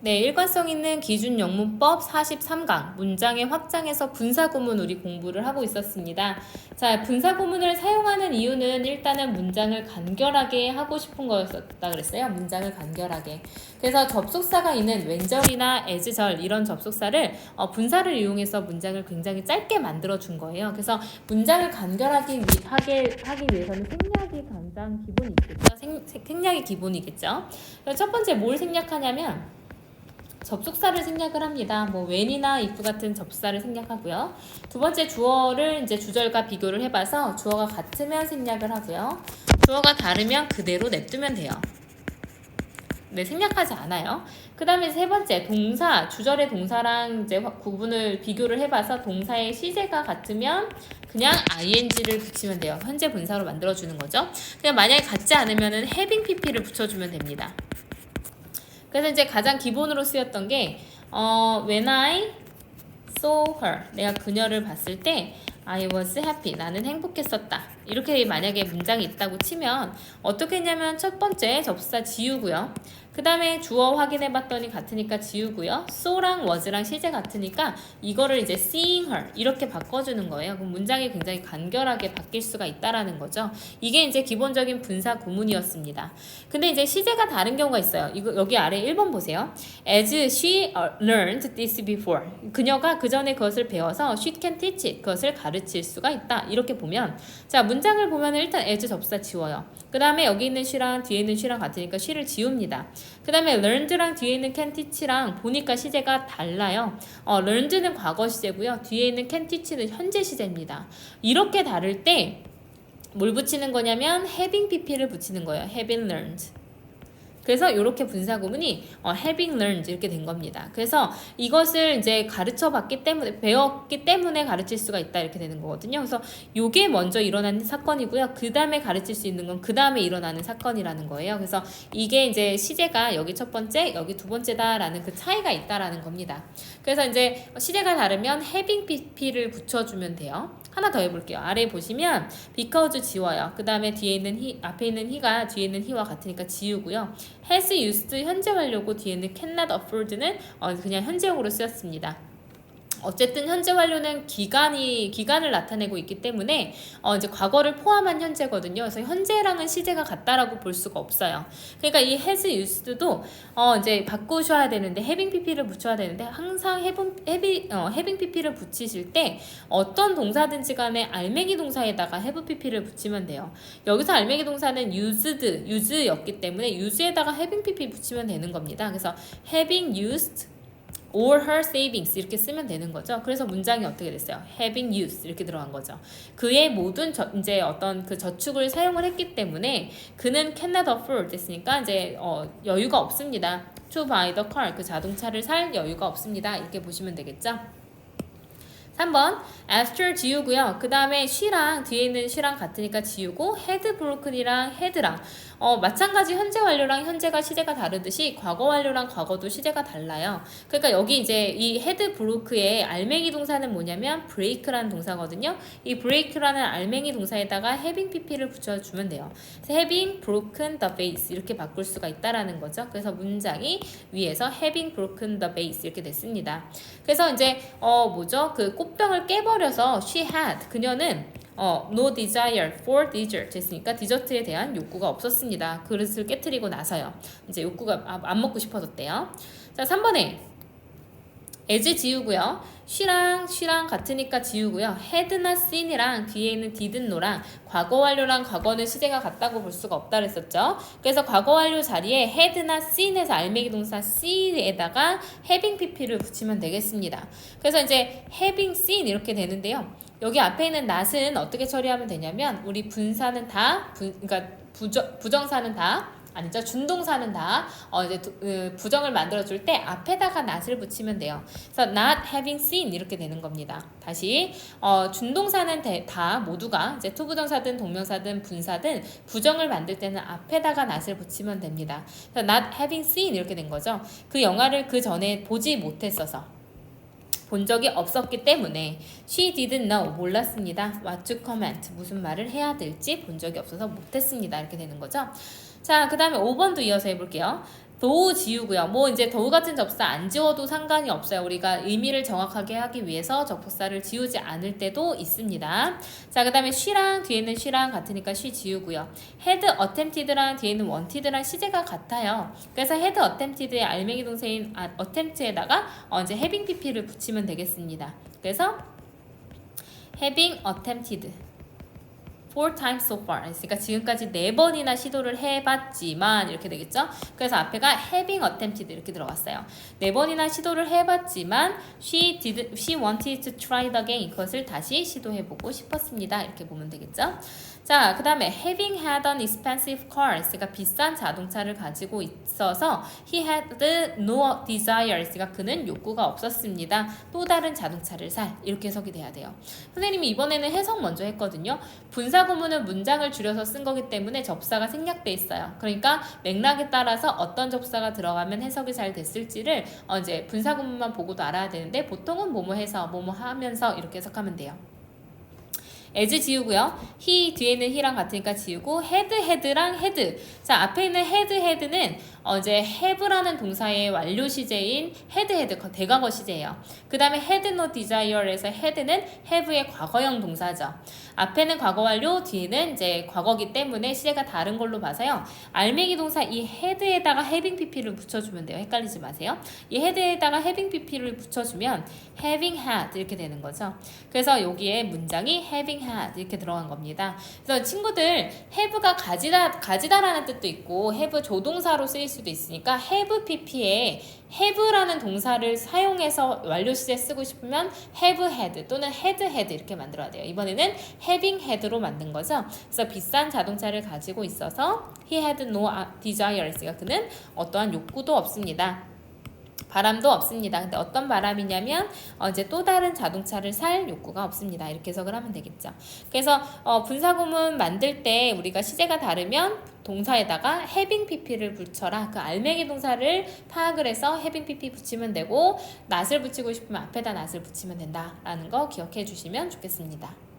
네, 일관성 있는 기준 영문법 43강 문장의 확장에서 분사구문 우리 공부를 하고 있었습니다. 자, 분사구문을 사용하는 이유는 일단은 문장을 간결하게 하고 싶은 거였다 그랬어요. 문장을 간결하게. 그래서 접속사가 있는 when절이나 as절 이런 접속사를 분사를 이용해서 문장을 굉장히 짧게 만들어 준 거예요. 그래서 문장을 간결하게 하기 위해서는 생략이 가장 기본이 있겠죠. 생략이 기본이겠죠. 첫 번째 뭘 생략하냐면 접속사를 생략을 합니다. 뭐 when이나 if 같은 접속사를 생략하고요. 두 번째 주어를 이제 주절과 비교를 해봐서 주어가 같으면 생략을 하고요. 주어가 다르면 그대로 냅두면 돼요. 네, 생략하지 않아요. 그 다음에 세 번째 동사, 주절의 동사랑 이제 구분을 비교를 해봐서 동사의 시제가 같으면 그냥 ing를 붙이면 돼요. 현재 분사로 만들어주는 거죠. 그냥 만약에 같지 않으면은 having pp를 붙여주면 됩니다. 그래서 이제 가장 기본으로 쓰였던 게 when I saw her, 내가 그녀를 봤을 때 I was happy, 나는 행복했었다. 이렇게 만약에 문장이 있다고 치면 어떻게 했냐면 첫 번째 접수사 지우고요. 그 다음에 주어 확인해봤더니 같으니까 지우고요. so랑 was랑 시제 같으니까 이거를 이제 seeing her 이렇게 바꿔주는 거예요. 그럼 문장이 굉장히 간결하게 바뀔 수가 있다라는 거죠. 이게 이제 기본적인 분사 구문이었습니다. 근데 이제 시제가 다른 경우가 있어요. 이거 여기 아래 1번 보세요. As she learned this before. 그녀가 그 전에 그것을 배워서 she can teach it. 그것을 가르칠 수가 있다. 이렇게 보면 자 문장을 보면 일단 as 접사 지워요. 그 다음에 여기 있는 she랑 뒤에 있는 she랑 같으니까 she를 지웁니다. 그 다음에 learned랑 뒤에 있는 can teach랑 보니까 시제가 달라요. learned는 과거 시제고요. 뒤에 있는 can teach는 현재 시제입니다. 이렇게 다를 때 뭘 붙이는 거냐면 having pp를 붙이는 거예요. having learned. 그래서 이렇게 분사구문이 having learned 이렇게 된 겁니다. 그래서 이것을 이제 가르쳐 봤기 때문에 배웠기 때문에 가르칠 수가 있다 이렇게 되는 거거든요. 그래서 이게 먼저 일어나는 사건이고요. 그 다음에 가르칠 수 있는 건 그 다음에 일어나는 사건이라는 거예요. 그래서 이게 이제 시제가 여기 첫 번째, 여기 두 번째다라는 그 차이가 있다라는 겁니다. 그래서 이제 시제가 다르면 having pp를 붙여주면 돼요. 하나 더 해볼게요. 아래 보시면 because 지워요. 그 다음에 뒤에 있는 앞에 있는 he가 뒤에 있는 he와 같으니까 지우고요. has used 현재 완료고 뒤에는 cannot afford는 그냥 현재형으로 쓰였습니다. 어쨌든 현재 완료는 기간을 나타내고 있기 때문에 이제 과거를 포함한 현재거든요. 그래서 현재랑은 시제가 같다라고 볼 수가 없어요. 그러니까 이 has used도 이제 바꾸셔야 되는데 having pp를 붙여야 되는데 항상 having pp를 붙이실 때 어떤 동사든지 간에 알맹이 동사에다가 have pp를 붙이면 돼요. 여기서 알맹이 동사는 use였기 때문에 use에다가 having pp 붙이면 되는 겁니다. 그래서 having used or her savings 이렇게 쓰면 되는 거죠. 그래서 문장이 어떻게 됐어요? having used 이렇게 들어간 거죠. 그의 모든 이제 어떤 그 저축을 사용을 했기 때문에 그는 cannot afford 됐으니까 이제 여유가 없습니다. to buy the car 그 자동차를 살 여유가 없습니다. 이렇게 보시면 되겠죠. 3번 after 지우고요. 그 다음에 she랑 뒤에 있는 she랑 같으니까 지우고 had broken이랑 had랑 마찬가지 현재 완료랑 현재가 시제가 다르듯이 과거 완료랑 과거도 시제가 달라요. 그러니까 여기 이제 이 had broke의 알맹이 동사는 뭐냐면 break라는 동사거든요. 이 break라는 알맹이 동사에다가 having pp를 붙여주면 돼요. 그래서 having broken the vase 이렇게 바꿀 수가 있다라는 거죠. 그래서 문장이 위에서 having broken the vase 이렇게 됐습니다. 그래서 이제 뭐죠? 그 꽃병을 깨버려서 she had 그녀는 no desire for dessert 됐으니까 디저트에 대한 욕구가 없었습니다. 그릇을 깨트리고 나서요. 이제 욕구가 안 먹고 싶어졌대요. 자, 3번에 as 지우고요. she랑 같으니까 지우고요. had나 seen이랑 뒤에 있는 didn't know랑 과거 완료랑 과거는 시제가 같다고 볼 수가 없다 그랬었죠. 그래서 과거 완료 자리에 had나 seen에서 알맹이 동사 see에다가 having pp를 붙이면 되겠습니다. 그래서 이제 having seen 이렇게 되는데요. 여기 앞에 있는 not은 어떻게 처리하면 되냐면 우리 분사는 다 그러니까 부정사는 다 아니죠. 준동사는 다 이제 부정을 만들어줄 때 앞에다가 not을 붙이면 돼요. 그래서 not having seen 이렇게 되는 겁니다. 다시 준동사는 다 모두가 이제 투부정사든 동명사든 분사든 부정을 만들 때는 앞에다가 not을 붙이면 됩니다. 그래서 not having seen 이렇게 된 거죠. 그 영화를 그 전에 보지 못했어서. 본 적이 없었기 때문에 she didn't know 몰랐습니다. what to comment 무슨 말을 해야 될지 본 적이 없어서 못했습니다. 이렇게 되는 거죠. 자, 그 다음에 5번도 이어서 해볼게요. 도우 지우고요. 뭐 이제 도우 같은 접사 안 지워도 상관이 없어요. 우리가 의미를 정확하게 하기 위해서 접사를 지우지 않을 때도 있습니다. 자, 그 다음에 she랑 뒤에는 she랑 같으니까 she 지우고요. had attempted랑 뒤에는 wanted랑 시제가 같아요. 그래서 had attempted의 알맹이 동사인 attempt에다가 이제 having pp를 붙이면 되겠습니다. 그래서 having attempted 4 times so far. 그러니까 지금까지 4번이나 시도를 해봤지만 이렇게 되겠죠? 그래서 앞에가 having attempted 이렇게 들어갔어요. 4번이나 시도를 해봤지만 she wanted to try it again. 이것을 다시 시도해보고 싶었습니다. 이렇게 보면 되겠죠? 자, 그 다음에 having had an expensive car. 그러니까 비싼 자동차를 가지고 있어서 he had no desire. 그러니까 그는 욕구가 없었습니다. 또 다른 자동차를 살. 이렇게 해석이 돼야 돼요. 선생님이 이번에는 해석 먼저 했거든요. 분사구문은 문장을 줄여서 쓴 거기 때문에 접사가 생략돼 있어요. 그러니까 맥락에 따라서 어떤 접사가 들어가면 해석이 잘 됐을지를 이제 분사구문만 보고도 알아야 되는데 보통은 뭐뭐 해서 뭐뭐 하면서 이렇게 해석하면 돼요. as 지우고요. he 뒤에는 he랑 같으니까 지우고 had랑 had. 자, 앞에 있는 had는 이제 have라는 동사의 완료 시제인 had 대과거 시제예요. 그 다음에 had no desire에서 had는 have의 과거형 동사죠. 앞에는 과거 완료, 뒤에는 이제 과거기 때문에 시제가 다른 걸로 봐서요. 알맹이 동사 이 had에다가 having pp를 붙여주면 돼요. 헷갈리지 마세요. 이 had에다가 having pp를 붙여주면 having had 이렇게 되는 거죠. 그래서 여기에 문장이 having had 이렇게 들어간 겁니다. 그래서 친구들 have가 가지다라는 뜻도 있고 have 조동사로 쓰일 수도 있으니까 have pp에 have라는 동사를 사용해서 완료 시제 쓰고 싶으면 have had 또는 had 이렇게 만들어야 돼요. 이번에는 having had로 만든 거죠. 그래서 비싼 자동차를 가지고 있어서 he had no desires. 그는 어떠한 욕구도 없습니다. 바람도 없습니다. 근데 어떤 바람이냐면 이제 또 다른 자동차를 살 욕구가 없습니다. 이렇게 해석을 하면 되겠죠. 그래서 분사구문 만들 때 우리가 시제가 다르면 동사에다가 having pp를 붙여라. 그 알맹이 동사를 파악을 해서 having pp 붙이면 되고 낫을 붙이고 싶으면 앞에다 낫을 붙이면 된다라는 거 기억해 주시면 좋겠습니다.